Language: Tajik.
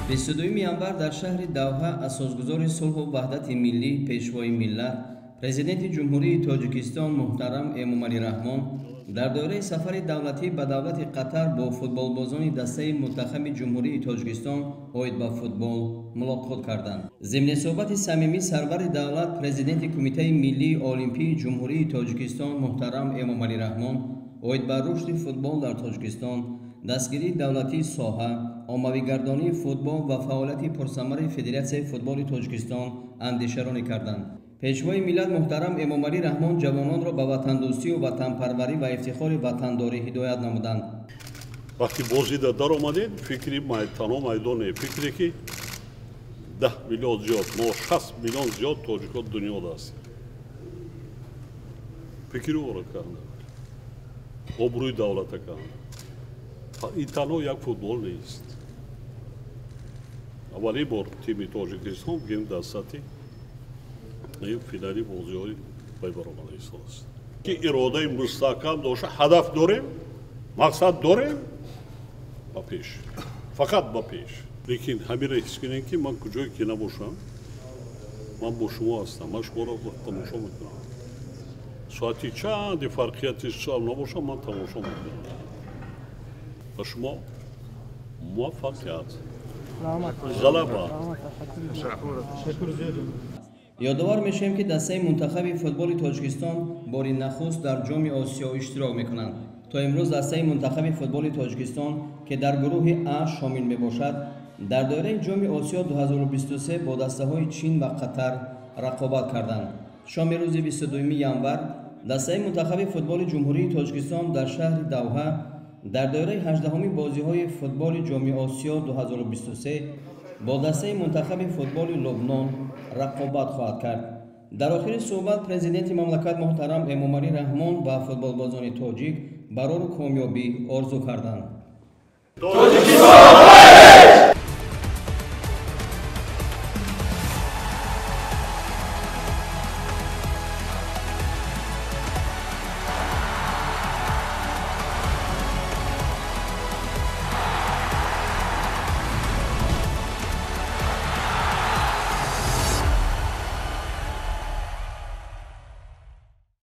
22 январ дар шаҳри Давҳа асосгузори сулҳу ваҳдати миллӣ пешвои миллат президенти ҷумҳурии Тоҷикистон муҳтарам Эмомалӣ Раҳмон дар доираи сафари давлатӣ ба давлати Қатар бо футболбозони дастаи мунтахаби ҷумҳурии Тоҷикистон оид ба футбол мулоқот карданд. Зимни суҳбати самимӣ сарвари давлат президенти Кумитаи миллии олимпии ҷумҳурии Тоҷикистон муҳтарам Эмомалӣ Раҳмон оид ба рушди футбол дар Тоҷикистон, дастгирии давлатии соҳа, оммавигардонии футбол ва фаъолияти пурсамари Федератсияи футболи Тоҷикистон андешаронӣ карданд. Пешвои миллат муҳтарам Эмомалӣ Раҳмон ҷавононро ба ватандӯстию ватанпарварӣ ва ифтихори ватандорӣ ҳидоят намуданд. Вақти бозида даромадед, фикри танҳо майдоне, фикре ки 10 миллион зиёд, 60 миллион зиёд тоҷикот дунёда аст. Фикри ора карда. Обрӯи давлата карда. این تنها یک فوتبال نیست. اولی بار تیم تاجیکستان بگیم در سطح فینالی بازی‌های بی‌برابری است. که اراده مستحکم داشته، هدف داریم، مقصد داریم، با پیش. فقط با پیش. لیکن همین را حس کنین که من کجایی که نباشم، من با شما هستم. من شما را تماشا میکنم. ساعتی چند فرقیتی سال نباشم، من تماشا میکنم. و شما موفقیت غلبه. یادآور میشیم که دسته منتخب فوتبال تاجیکستان باری نخست در جام آسیا اشتراک میکنند. تا امروز دسته منتخب فوتبال تاجیکستان که در گروه A شامل میباشد در دایره جام آسیا 2023 با دسته های چین و قطر رقابت کردند. شام روز 22 ینور دسته منتخب فوتبال جمهوری تاجیکستان در شهر دوحه در دایره 18 بازی‌های فوتبال جام آسیا 2023 با دسته منتخب فوتبال لبنان رقابت خواهد کرد. در آخر صحبت پرزیدنت مملکت محترم امامعلی رحمان با فوتبالبازان تاجیک برای کامیابی آرزو کردند.